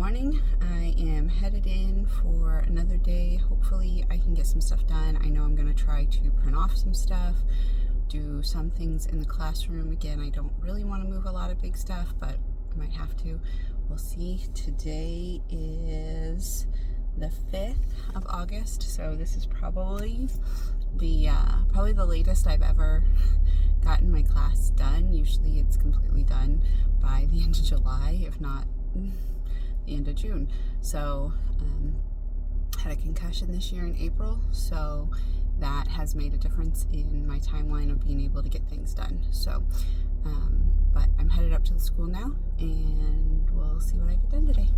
morning. I am headed in for another day. Hopefully I can get some stuff done. I know I'm going to try to print off some stuff, do some things in the classroom. Again, I don't really want to move a lot of big stuff, but I might have to. We'll see. Today is the 5th of August, so this is probably the latest I've ever gotten my class done. Usually it's completely done by the end of July, if not the end of June. So had a concussion this year in April, so that has made a difference in my timeline of being able to get things done. So but I'm headed up to the school now, and we'll see what I get done today.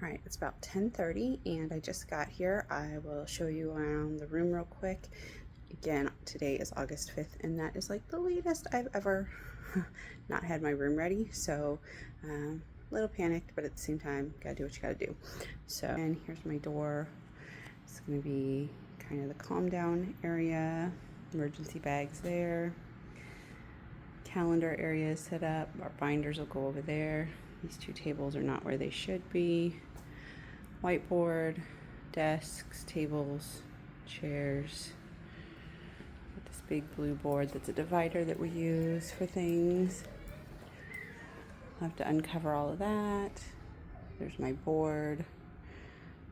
Alright, it's about 10:30 and I just got here. I will show you around the room real quick. Again, today is August 5th and that is like the latest I've ever not had my room ready. So a little panicked, but at the same time, gotta do what you gotta do. So, and here's my door. It's gonna be kind of the calm down area. Emergency bags there. Calendar area is set up. Our binders will go over there. These two tables are not where they should be. Whiteboard, desks, tables, chairs. Got this big blue board that's a divider that we use for things. I'll have to uncover all of that. There's my board.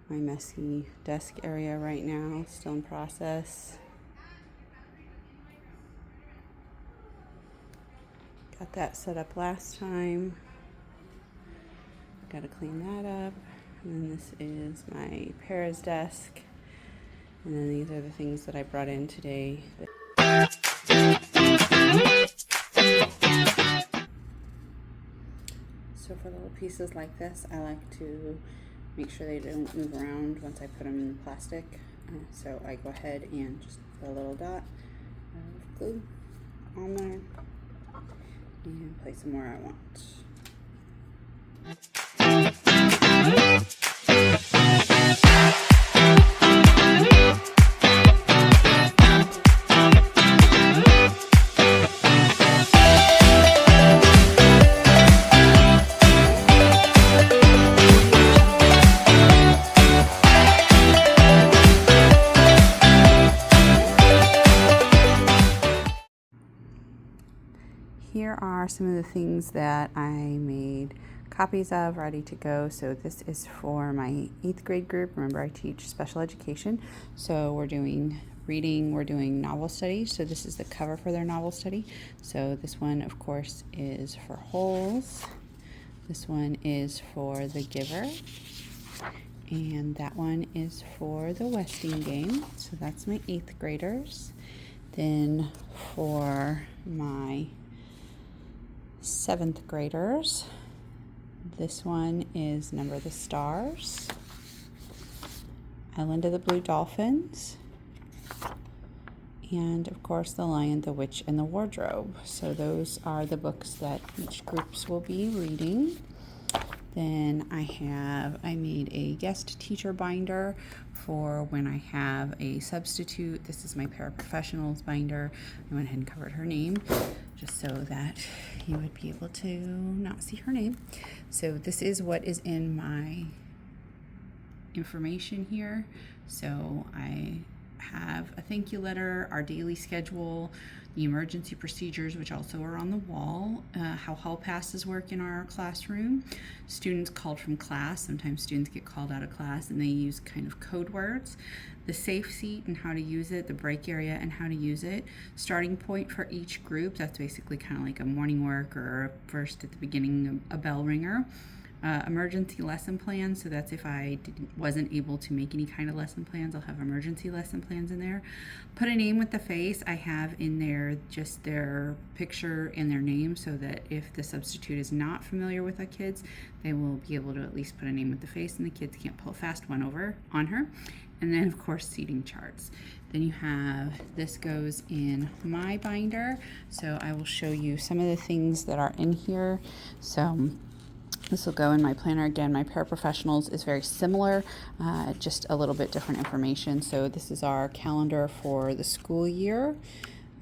My messy desk area right now, still in process. Got that set up last time. Got to clean that up. And then this is my Paris desk. And then these are the things that I brought in today. So for little pieces like this, I like to make sure they don't move around once I put them in the plastic. So I go ahead and just put a little dot of glue on there and place them where I want. Here are some of the things that I made copies of ready to go. So this is for my 8th grade group. Remember, I teach special education. So we're doing reading, we're doing novel study. So this is the cover for their novel study. So this one, of course, is for Holes. This one is for The Giver. And that one is for the Westing game. So that's my 8th graders. Then for my 7th graders, this one is Number the Stars, Island of the Blue Dolphins, and of course The Lion, the Witch, and the Wardrobe. So those are the books that each groups will be reading. Then I made a guest teacher binder for when I have a substitute. This is my paraprofessionals binder. I went ahead and covered her name just so that you would be able to not see her name. So this is what is in my information here. So I have a thank you letter, our daily schedule, the emergency procedures, which also are on the wall, how hall passes work in our classroom, students called from class. Sometimes students get called out of class and they use kind of code words, the safe seat and how to use it, the break area and how to use it, starting point for each group. That's basically kind of like a morning work or first at the beginning, a bell ringer. emergency lesson plans. So that's if I wasn't able to make any kind of lesson plans, I'll have emergency lesson plans in there. Put a name with the face. I have in there just their picture and their name, so that if the substitute is not familiar with the kids, they will be able to at least put a name with the face, and the kids can't pull a fast one over on her. And then of course seating charts. Then you have, this goes in my binder, so I will show you some of the things that are in here. So this will go in my planner. Again, my paraprofessionals is very similar, just a little bit different information. So this is our calendar for the school year.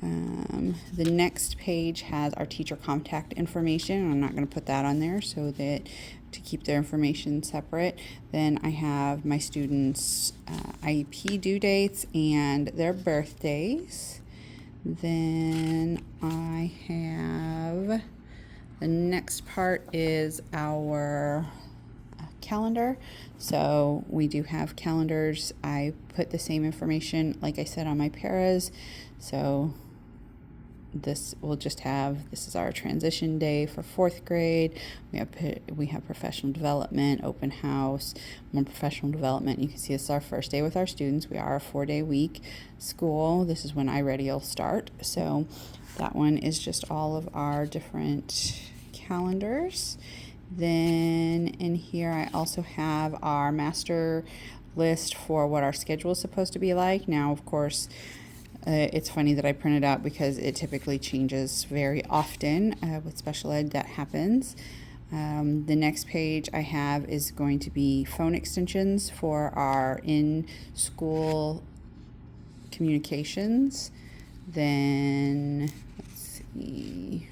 The next page has our teacher contact information. I'm not going to put that on there so that to keep their information separate. Then I have my students' IEP due dates and their birthdays. Then I have, the next part is our calendar. So we do have calendars. I put the same information, like I said, on my paras. So this will just have, this is our transition day for 4th grade. We have professional development, open house, more professional development. You can see this is our first day with our students. We are a 4-day week school. This is when iReady will start. So that one is just all of our different calendars. Then in here I also have our master list for what our schedule is supposed to be like. Now, of course, it's funny that I printed out because it typically changes very often with special ed. That happens. The next page I have is going to be phone extensions for our in-school communications. Then let's see.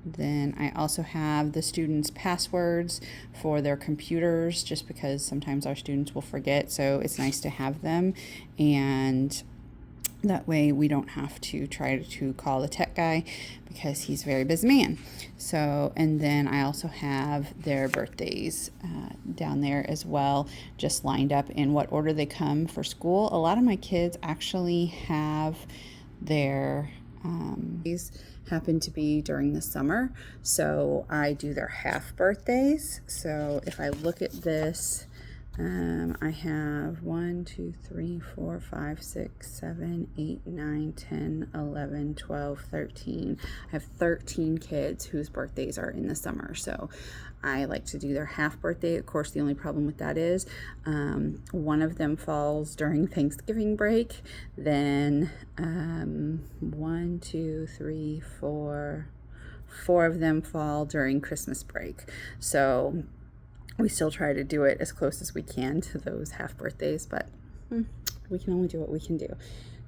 Then I also have the students' passwords for their computers, just because sometimes our students will forget, so it's nice to have them, and that way we don't have to try to call the tech guy because he's a very busy man. So, and then I also have their birthdays down there as well, just lined up in what order they come for school. A lot of my kids actually have their happen to be during the summer, so I do their half birthdays. So if I look at this, I have 1, 2, 3, 4, 5, 6, 7, 8, 9, 10, 11, 12, 13. I have 13 kids whose birthdays are in the summer, so I like to do their half birthday. Of course, the only problem with that is one of them falls during Thanksgiving break. Then 1, 2, 3, 4 of them fall during Christmas break. So we still try to do it as close as we can to those half birthdays, but we can only do what we can do.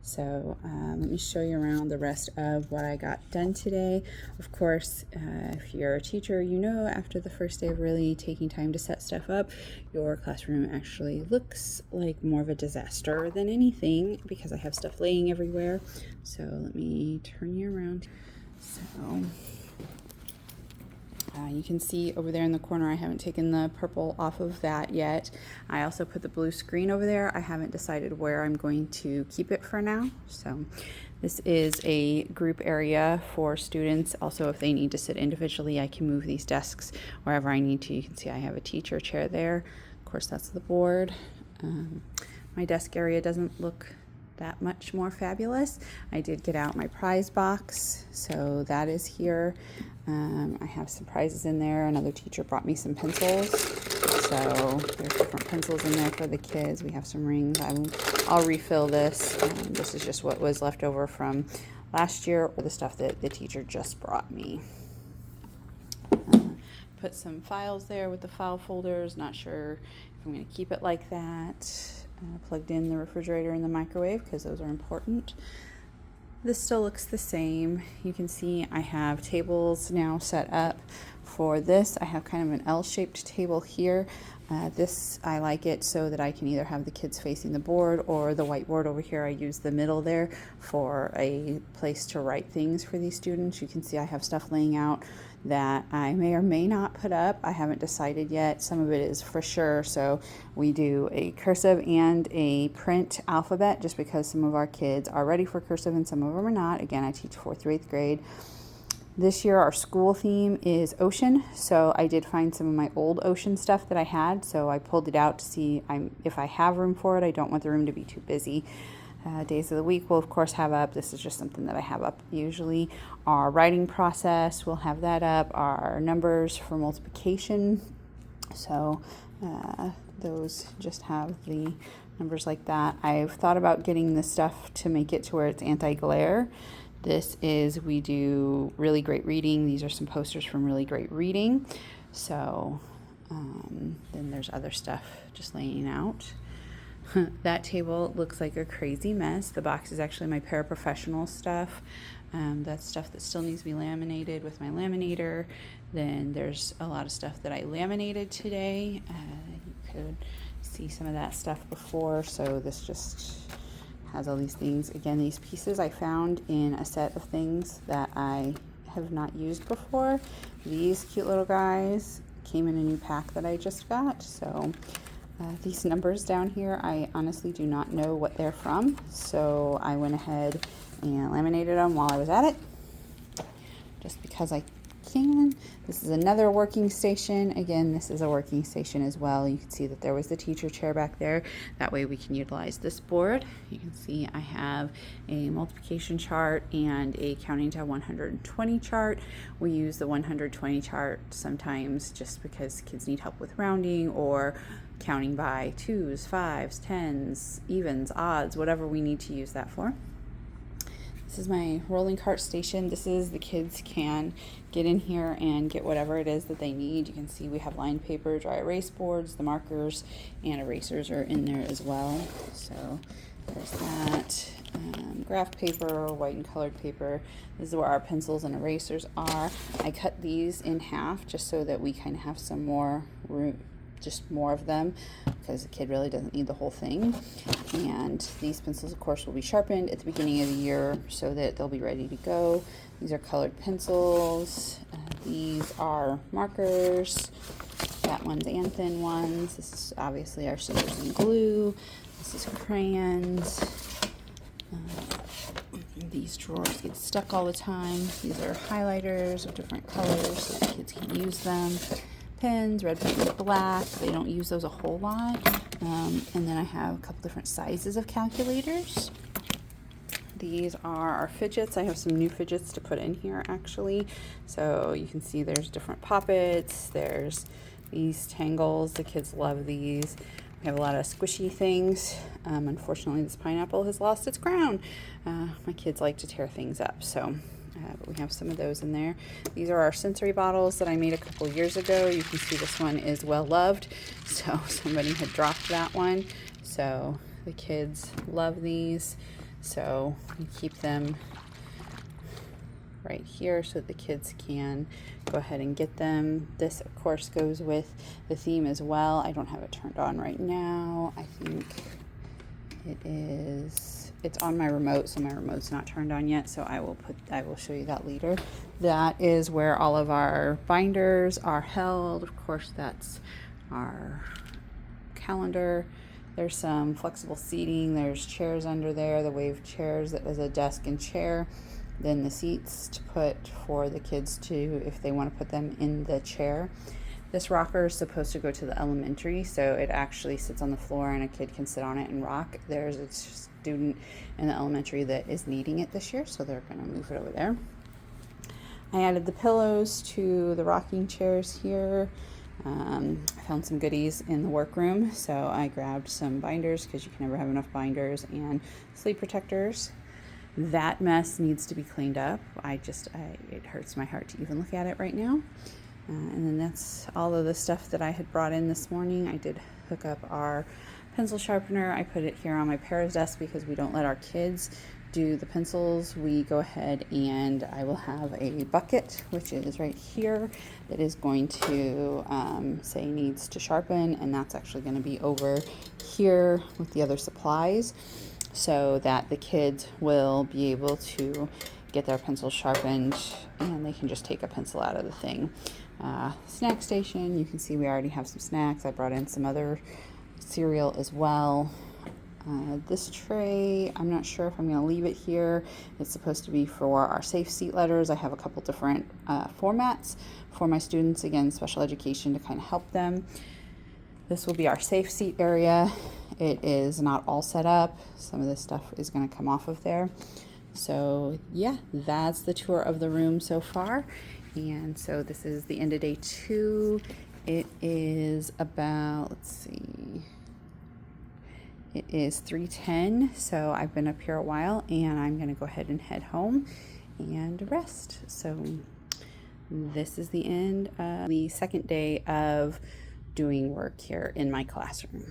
So let me show you around the rest of what I got done today. Of course, if you're a teacher, you know after the first day of really taking time to set stuff up, your classroom actually looks like more of a disaster than anything because I have stuff laying everywhere. So let me turn you around. So you can see over there in the corner, I haven't taken the purple off of that yet. I also put the blue screen over there. I haven't decided where I'm going to keep it for now. So this is a group area for students. Also, if they need to sit individually, I can move these desks wherever I need to. You can see I have a teacher chair there. Of course, that's the board. My desk area doesn't look that much more fabulous. I did get out my prize box, so that is here. I have some prizes in there. Another teacher brought me some pencils, so there's different pencils in there for the kids. We have some rings. I'll refill this. This is just what was left over from last year, or the stuff that the teacher just brought me. Put some files there with the file folders. Not sure if I'm going to keep it like that. Plugged in the refrigerator and the microwave because those are important. This still looks the same. You can see I have tables now set up for this. I have kind of an L-shaped table here. This, I like it so that I can either have the kids facing the board or the whiteboard over here. I use the middle there for a place to write things for these students. You can see I have stuff laying out that I may or may not put up. I haven't decided yet. Some of it is for sure. So we do a cursive and a print alphabet just because some of our kids are ready for cursive and some of them are not. Again, I teach 4th through 8th grade. This year our school theme is ocean, so I did find some of my old ocean stuff that I had, so I pulled it out to see if I have room for it. I don't want the room to be too busy. Days of the week we'll of course have up. This is just something that I have up usually. Our writing process, we'll have that up. Our numbers for multiplication, so those just have the numbers like that. I've thought about getting this stuff to make it to where it's anti-glare. This is, we do really great reading. These are some posters from really great reading. So then there's other stuff just laying out. That table looks like a crazy mess. The box is actually my paraprofessional stuff. That's stuff that still needs to be laminated with my laminator. Then there's a lot of stuff that I laminated today. You could see some of that stuff before. So this just has all these things. Again, these pieces I found in a set of things that I have not used before. These cute little guys came in a new pack that I just got. So these numbers down here, I honestly do not know what they're from. So I went ahead and laminated them while I was at it, just because I can. This is another working station. Again, this is a working station as well. You can see that there was the teacher chair back there. That way we can utilize this board. You can see I have a multiplication chart and a counting to 120 chart. We use the 120 chart sometimes just because kids need help with rounding or counting by 2s, 5s, 10s, evens, odds, whatever we need to use that for. This is my rolling cart station. This is, the kids can get in here and get whatever it is that they need. You can see we have lined paper, dry erase boards, the markers, and erasers are in there as well. So there's that. Graph paper, white and colored paper. This is where our pencils and erasers are. I cut these in half just so that we kind of have some more room, just more of them, because the kid really doesn't need the whole thing. And these pencils of course will be sharpened at the beginning of the year so that they'll be ready to go. These are colored pencils. These are markers. That one's and thin ones. This is obviously our scissors and glue. This is crayons. These drawers get stuck all the time. These are highlighters of different colors so the kids can use them. Pens, red, pink, and black. They don't use those a whole lot. And then I have a couple different sizes of calculators. These are our fidgets. I have some new fidgets to put in here actually. So you can see there's different poppets. There's these tangles. The kids love these. We have a lot of squishy things. Unfortunately, this pineapple has lost its crown. My kids like to tear things up, so but we have some of those in there. These are our sensory bottles that I made a couple years ago. You can see this one is well loved, so somebody had dropped that one. So the kids love these, so we keep them right here so that the kids can go ahead and get them. This of course goes with the theme as well. I don't have it turned on right now. I think it's on my remote, so my remote's not turned on yet, so I will show you that later. That is where all of our binders are held. Of course, that's our calendar. There's some flexible seating. There's chairs under there, the wave chairs that is a desk and chair. Then the seats to put for the kids to, if they want to put them in the chair. This rocker is supposed to go to the elementary, so it actually sits on the floor and a kid can sit on it and rock. There's a student in the elementary that is needing it this year, so they're going to move it over there. I added the pillows to the rocking chairs here. I found some goodies in the workroom, so I grabbed some binders because you can never have enough binders, and sleep protectors. That mess needs to be cleaned up. It hurts my heart to even look at it right now. And then that's all of the stuff that I had brought in this morning. I did hook up our pencil sharpener. I put it here on my para's desk because we don't let our kids do the pencils. We go ahead and I will have a bucket, which is right here, that is going to say needs to sharpen, and that's actually going to be over here with the other supplies so that the kids will be able to get their pencils sharpened and they can just take a pencil out of the thing. Snack station, you can see we already have some snacks. I brought in some other cereal as well. This tray, I'm not sure if I'm going to leave it here. It's supposed to be for our safe seat letters. I have a couple different formats for my students, again, special education, to kind of help them. This will be our safe seat area. It is not all set up. Some of this stuff is going to come off of there. So yeah, that's the tour of the room so far. And so this is the end of day 2. It is about, let's see, it is 3:10, so I've been up here a while, and I'm going to go ahead and head home and rest. So this is the end of the second day of doing work here in my classroom.